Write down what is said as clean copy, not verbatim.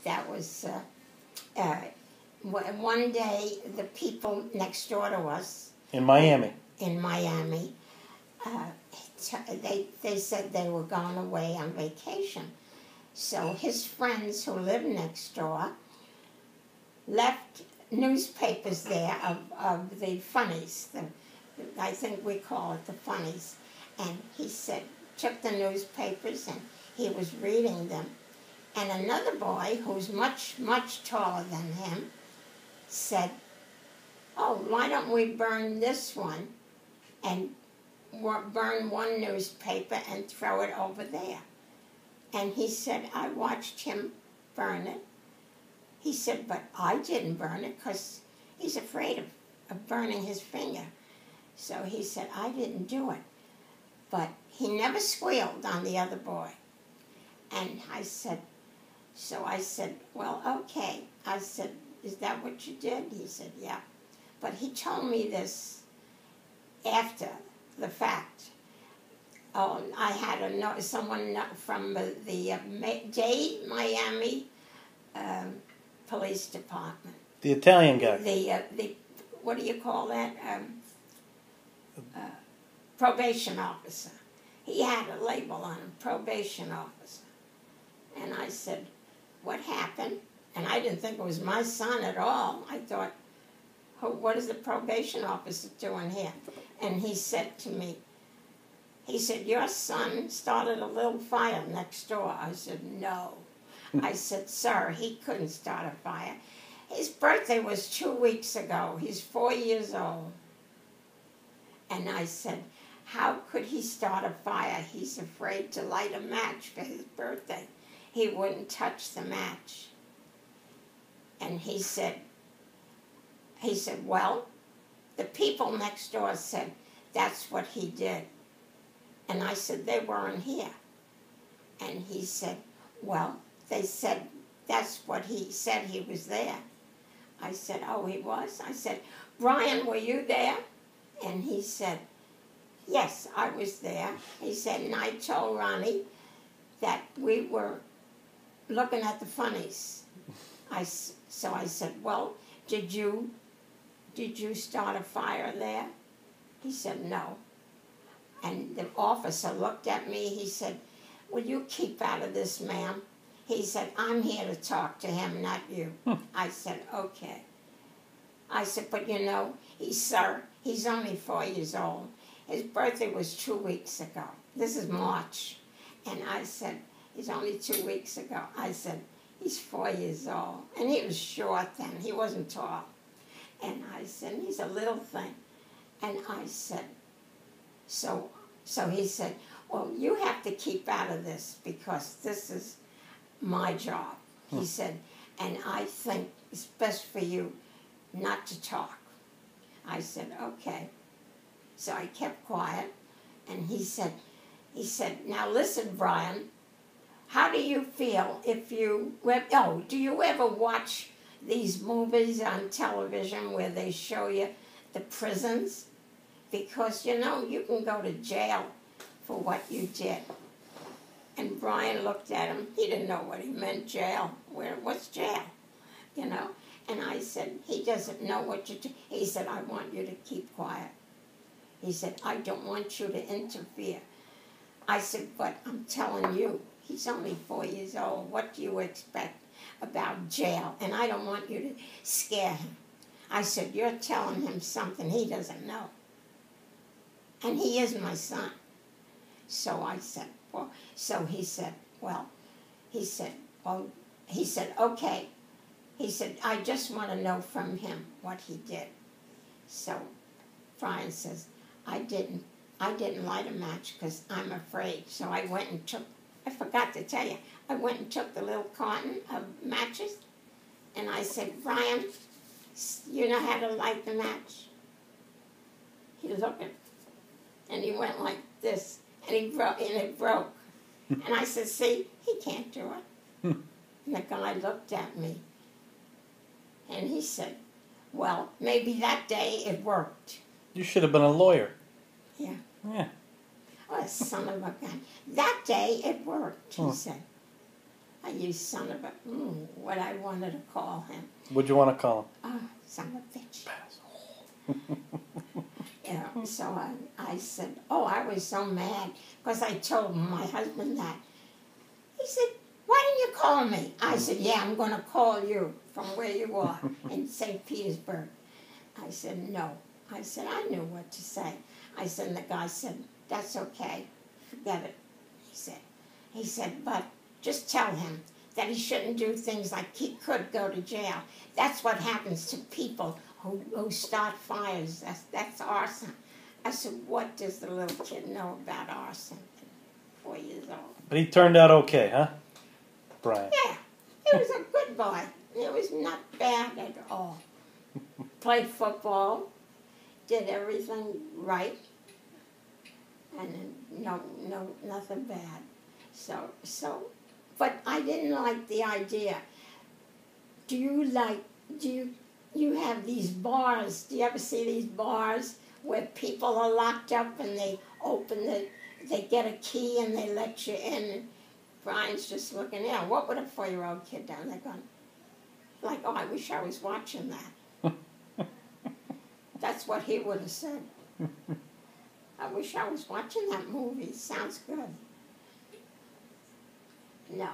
that was, one day the people next door to us. In Miami. They said they were going away on vacation. So his friends who lived next door left newspapers there of the funnies. I think we call it the funnies. And he said, took the newspapers and he was reading them. And another boy who's much, much taller than him said, oh, why don't we burn this one and burn one newspaper and throw it over there? And he said, I watched him burn it. He said, but I didn't burn it because he's afraid of burning his finger. So he said, I didn't do it. But he never squealed on the other boy. And I said, well, okay. I said, is that what you did? He said, yeah. But he told me this after the fact. Oh, I had someone from the Dade, Miami Police Department. The Italian guy. The what do you call that? Probation officer. He had a label on him, probation officer. And I said, what happened? And I didn't think it was my son at all. I thought, what is the probation officer doing here? And he said to me, he said, your son started a little fire next door. I said, no. I said, sir, he couldn't start a fire. His birthday was 2 weeks ago. He's 4 years old. And I said, how could he start a fire? He's afraid to light a match for his birthday. He wouldn't touch the match. And he said, well, the people next door said that's what he did. And I said, they weren't here. And he said, well, they said that's what he said, he was there. I said, oh, he was? I said, Bryan, were you there? And he said, yes, I was there. He said, and I told Ronnie that we were looking at the funnies. So I said, well, did you start a fire there? He said, no. And the officer looked at me. He said, will you keep out of this, ma'am? He said, I'm here to talk to him, not you. I said, okay. I said, but you know, sir, he's only 4 years old. His birthday was 2 weeks ago. This is March. And I said, it's only 2 weeks ago. I said, he's 4 years old. And he was short then. He wasn't tall. And I said, he's a little thing. And I said, so he said, well, you have to keep out of this because this is my job. He said, and I think it's best for you not to talk. I said, okay. So I kept quiet. And he said, now listen, Bryan, how do you feel if do you ever watch these movies on television where they show you the prisons? Because, you know, you can go to jail for what you did. And Bryan looked at him. He didn't know what he meant, jail. What's jail? You know? And I said, he doesn't know what you do. He said, I want you to keep quiet. He said, I don't want you to interfere. I said, but I'm telling you, he's only 4 years old. What do you expect about jail? And I don't want you to scare him. I said, you're telling him something he doesn't know. And he is my son. So I said, well, so he said, okay. He said, I just want to know from him what he did. So Bryan says, I didn't light a match because I'm afraid. So I went and I forgot to tell you, I went and took the little carton of matches. And I said, Bryan, you know how to light the match? He looked at, and he went like this, and it broke. And I said, see, he can't do it. And the guy looked at me, and he said, well, maybe that day it worked. You should have been a lawyer. Yeah. Yeah. Oh, son of a gun. That day it worked, he said. I used son of a, what I wanted to call him. What'd you want to call him? Son of a bitch. You know, so I said, oh, I was so mad because I told my husband that. He said, why didn't you call me? I said, yeah, I'm going to call you from where you are in St. Petersburg. I said, no. I said, I knew what to say. I said, and the guy said, that's okay. Forget it. He said, but just tell him that he shouldn't do things like he could go to jail. That's what happens to people who start fires. That's arson. I said, what does the little kid know about arson? 4 years old. But he turned out okay, huh, Bryan? Yeah, he was a good boy. He was not bad at all. Played football, did everything right, and nothing bad. So, but I didn't like the idea. You have these bars, do you ever see these bars where people are locked up and they they get a key and they let you in? Brian's just looking in. What would a 4-year-old kid do? They're going, like, oh, I wish I was watching that. That's what he would have said. I wish I was watching that movie. Sounds good. No.